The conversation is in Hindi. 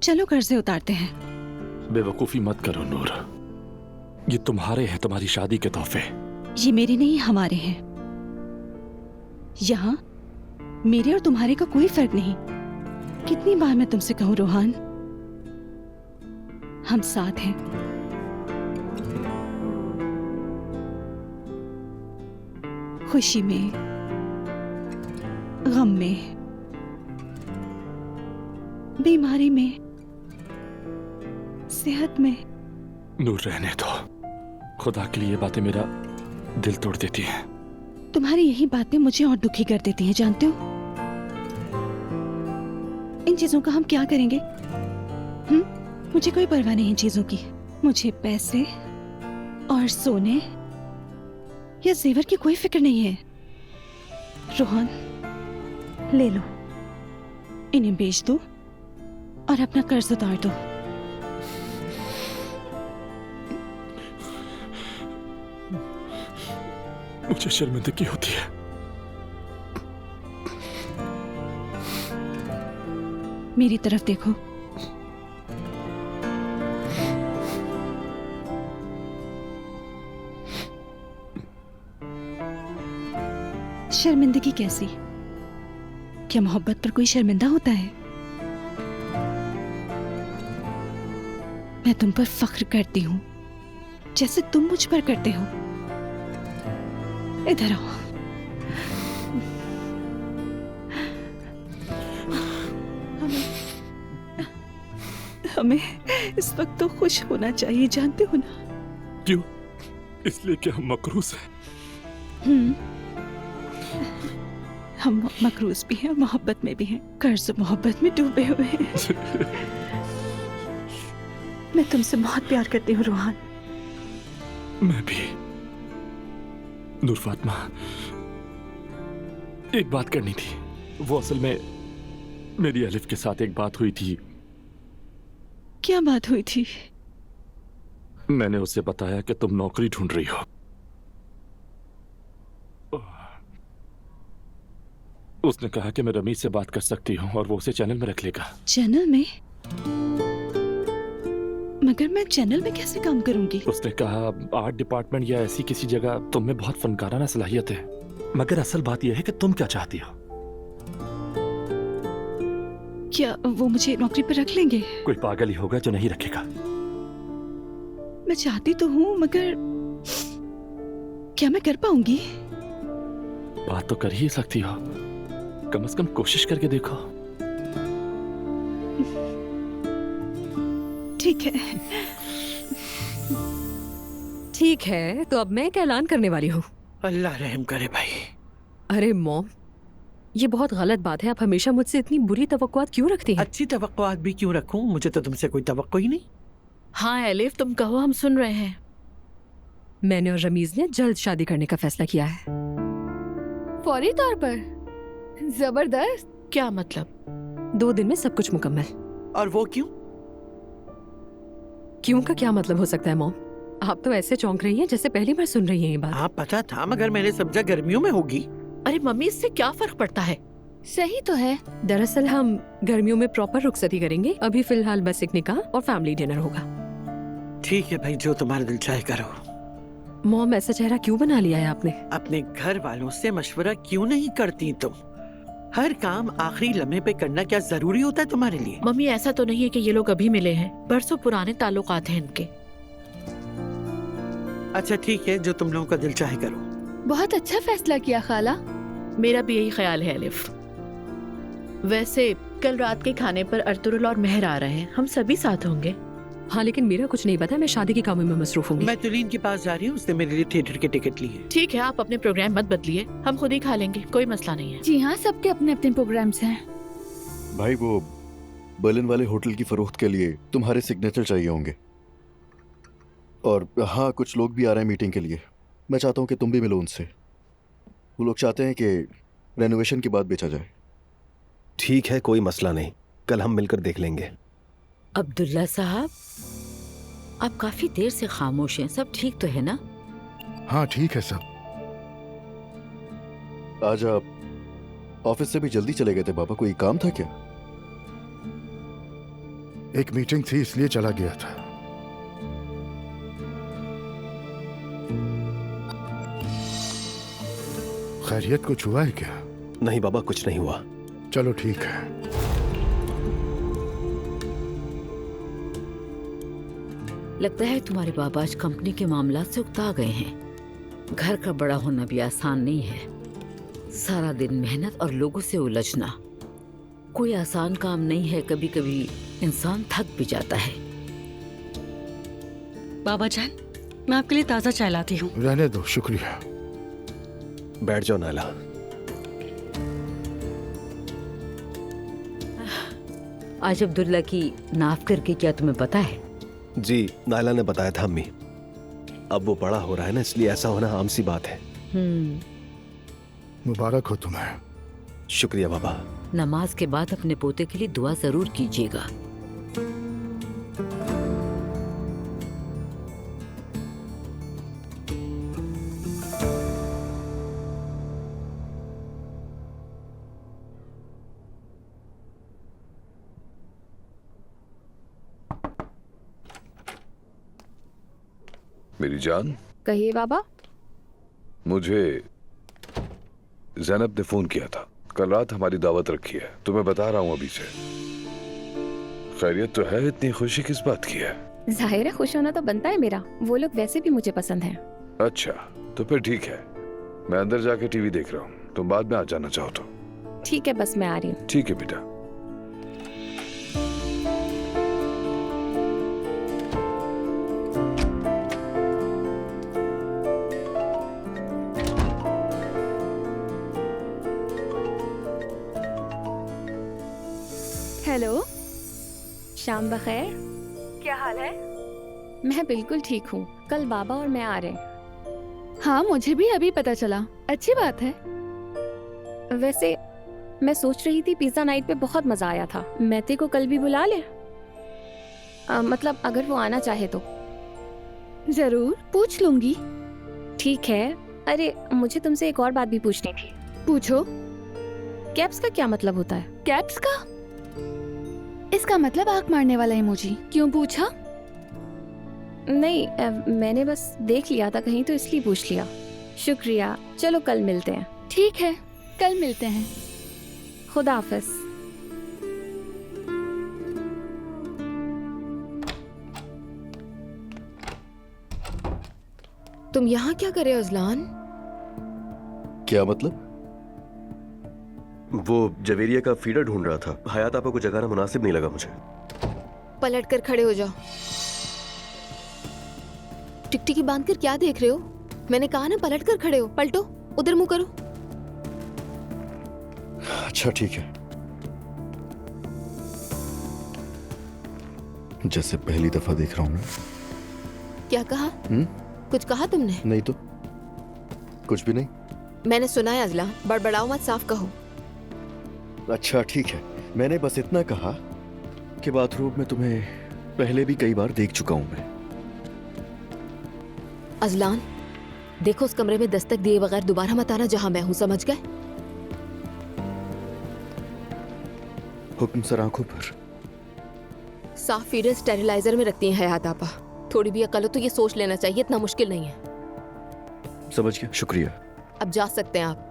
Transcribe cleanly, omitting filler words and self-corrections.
चलो कर्जे उतारते हैं। बेवकूफी मत करो नूर, ये तुम्हारे हैं, तुम्हारी शादी के तोहफे। ये मेरे नहीं, हमारे हैं। यहाँ मेरे और तुम्हारे का कोई फर्क नहीं। कितनी बार मैं तुमसे कहूँ रोहान, हम साथ हैं। खुशी में, गम में, बीमारी में, सेहत में। नूर रहने दो, खुदा के लिए ये बातें मेरा दिल तोड़ देती हैं। तुम्हारी यही बातें मुझे और दुखी कर देती हैं, जानते हो? इन चीजों का हम क्या करेंगे? मुझे कोई परवाह नहीं इन चीजों की। मुझे पैसे और सोने या जेवर की कोई फिक्र नहीं है। रोहन, ले लो, इन्हें बेच दो और अपना कर्ज उतार दो। मुझे शर्मिंदगी होती है। मेरी तरफ देखो। शर्मिंदगी कैसी? क्या मोहब्बत पर कोई शर्मिंदा होता है? मैं तुम पर फख्र करती हूँ, जैसे तुम मुझ पर करते हो। इधर आओ। हमें इस वक्त तो खुश होना चाहिए, जानते हो ना? क्यों? इसलिए कि हम मकरूज हैं। हम मकरूज भी हैं और मोहब्बत में भी हैं। कर्ज मोहब्बत में डूबे हुए हैं। मैं तुमसे बहुत प्यार करती हूँ रोहान। मैं भी। नूर फातिमा, एक बात करनी थी। वो असल में मेरी अलिफ के साथ एक बात हुई थी। क्या बात हुई थी? मैंने उसे बताया कि तुम नौकरी ढूंढ रही हो। उसने कहा कि मैं रमीज से बात कर सकती हूँ और वो उसे चैनल में रख लेगा। चैनल में? मगर मैं चैनल में कैसे काम करूंगी? उसने कहा आर्ट डिपार्टमेंट या ऐसी किसी जगह तुम में बहुत फनकाराना सलाहियत है। मगर असल बात यह है कि तुम क्या चाहती हो। क्या वो मुझे नौकरी पर रख लेंगे? कोई पागल ही होगा जो नहीं रखेगा। मैं चाहती तो हूँ, मगर क्या मैं कर पाऊंगी? बात तो कर ही सकती हो, कम से कम कोशिश करके देखो। ठीक है। ठीक है, तो अब मैं एक ऐलान करने वाली हूँ। अल्लाह रहम करे भाई। अरे मॉम, ये बहुत गलत बात है। आप हमेशा मुझसे इतनी बुरी तवक्कुआत क्यों रखती हैं? अच्छी तवक्कुआत भी क्यों रखूं? मुझे तो तुमसे कोई तवक्को ही नहीं। हाँ एलिफ, तुम कहो, हम सुन रहे हैं। मैंने और रमीज ने जल्द शादी करने का फैसला किया है। फौरी तौर पर? जबरदस्त। क्या मतलब? 2 दिन में सब कुछ मुकम्मल। और वो क्यों? क्यों का क्या मतलब हो सकता है मॉम? आप तो ऐसे चौंक रही हैं जैसे पहली बार सुन रही हैं ये बात। हाँ पता था, मगर मैंने समझा गर्मियों में होगी। अरे मम्मी, इससे क्या फर्क पड़ता है? सही तो है। दरअसल हम गर्मियों में प्रॉपर रुखसती करेंगे। अभी फिलहाल बस एक निकाह और फैमिली डिनर होगा। ठीक है भाई, जो तुम्हारा दिल चाहे करो। मॉम, ऐसा चेहरा क्यों बना लिया है आपने? अपने घर वालों से मशवरा क्यों नहीं करती तुम? हर काम आखिरी लम्हे पे करना क्या जरूरी होता है तुम्हारे लिए? मम्मी, ऐसा तो नहीं है कि ये लोग अभी मिले हैं। बरसों पुराने ताल्लुकात हैं इनके। अच्छा ठीक है, जो तुम लोगों का दिल चाहे करो। बहुत अच्छा फैसला किया खाला। मेरा भी यही ख्याल है एलिफ। वैसे कल रात के खाने पर अर्तुगरुल और मेहर आ रहे हैं, हम सभी साथ होंगे। हाँ, लेकिन मेरा कुछ नहीं पता। मैं शादी के कामों में मसरूफ हूँ। मैं तुलीन के पास जा रही हूँ, उसने मेरे लिए थिएटर के टिकट ली है। ठीक है, आप अपने प्रोग्राम मत बदलिए, हम खुद ही खा लेंगे, कोई मसला नहीं है। जी हाँ, सबके अपने अपने प्रोग्राम्स हैं। भाई वो बर्लिन वाले होटल की फरोख्त के लिए तुम्हारे सिग्नेचर चाहिए होंगे। और हाँ, कुछ लोग भी आ रहे हैं मीटिंग के लिए। मैं चाहता हूँ कि तुम भी मिलो उनसे। वो लोग चाहते हैं कि रेनोवेशन के बाद बेचा जाए। ठीक है, कोई मसला नहीं, कल हम मिलकर देख लेंगे। अब्दुल्ला साहब, आप काफी देर से खामोश हैं। सब ठीक तो है ना? हाँ ठीक है सब। आज आप ऑफिस से भी जल्दी चले गए थे बाबा, कोई काम था क्या? एक मीटिंग थी इसलिए चला गया था। खैरियत कुछ हुआ है क्या? नहीं बाबा, कुछ नहीं हुआ। चलो ठीक है। लगता है तुम्हारे बाबा आज कंपनी के मामला से उकता गए हैं। घर का बड़ा होना भी आसान नहीं है। सारा दिन मेहनत और लोगों से उलझना कोई आसान काम नहीं है। कभी कभी इंसान थक भी जाता है। बाबा जान, मैं आपके लिए ताज़ा चाय लाती हूँ। रहने दो, शुक्रिया। बैठ जाओ नाला। आज अब्दुल्ला की नाफ करके क्या तुम्हें पता है? जी, नायला ने बताया था अम्मी। अब वो बड़ा हो रहा है ना, इसलिए ऐसा होना आम सी बात है। मुबारक हो तुम्हें। शुक्रिया बाबा। नमाज के बाद अपने पोते के लिए दुआ जरूर कीजिएगा। मेरी जान। कहिए बाबा। मुझे ज़ैनब ने फोन किया था। कल रात हमारी दावत रखी है, तो मैं बता रहा हूँ अभी से। खैरियत तो है? इतनी खुशी किस बात की है? जाहिर है खुश होना तो बनता है मेरा। वो लोग वैसे भी मुझे पसंद हैं। अच्छा, तो फिर ठीक है। मैं अंदर जाके टीवी देख रहा हूँ, तुम बाद में आ जाना चाहो तो। ठीक है, बस मैं आ रही हूँ। ठीक है बेटा। हेलो, शाम बखैर। क्या हाल है? मैं बिल्कुल ठीक हूँ। कल बाबा और मैं आ रहे हैं। हाँ, मुझे भी अभी पता चला। अच्छी बात है। वैसे मैं सोच रही थी पिज्जा नाइट पे बहुत मजा आया था। मैते को कल भी बुला ले। मतलब अगर वो आना चाहे तो। जरूर पूछ लूंगी। ठीक है। अरे मुझे तुमसे एक और बात भी पूछनी थी। पूछो। कैप्स का क्या मतलब होता है? कैप्स का? इसका मतलब आंख मारने वाला इमोजी। क्यों पूछा? नहीं, मैंने बस देख लिया था कहीं तो इसलिए पूछ लिया। शुक्रिया। चलो कल मिलते हैं। ठीक है, कल मिलते हैं। खुदा हाफिज। तुम यहाँ क्या कर रहे हो अजलान? क्या मतलब? वो जवेरिया का फीडर ढूंढ रहा था। हयात आपा को जगाना मुनासिब नहीं लगा मुझे। पलट कर खड़े हो जाओ। टिकटिकी बांध कर क्या देख रहे हो? मैंने कहा ना पलट कर खड़े हो। पलटो, उधर मुंह करो। अच्छा ठीक है। जैसे पहली दफा देख रहा हूँ। क्या कहा? कुछ कहा तुमने? नहीं तो कुछ भी नहीं। मैंने सुना है अजला, बड़बड़ाओ मत, साफ कहो। अच्छा ठीक है, मैंने बस इतना कहा कि बाथरूम में तुम्हें पहले भी कई बार देख चुका हूं मैं। अजलान, देखो उस कमरे में दस्तक दिए बगैर दोबारा मत आना जहां मैं हूं, समझ गए? हुक्म सर। आंखों पर। साफ फीडर स्टेरिलाइजर में रखती हैं हयात आपा। थोड़ी भी अकल हो तो ये सोच लेना चाहिए, इतना मुश्किल नहीं है। समझ गया, शुक्रिया। अब जा सकते हैं आप।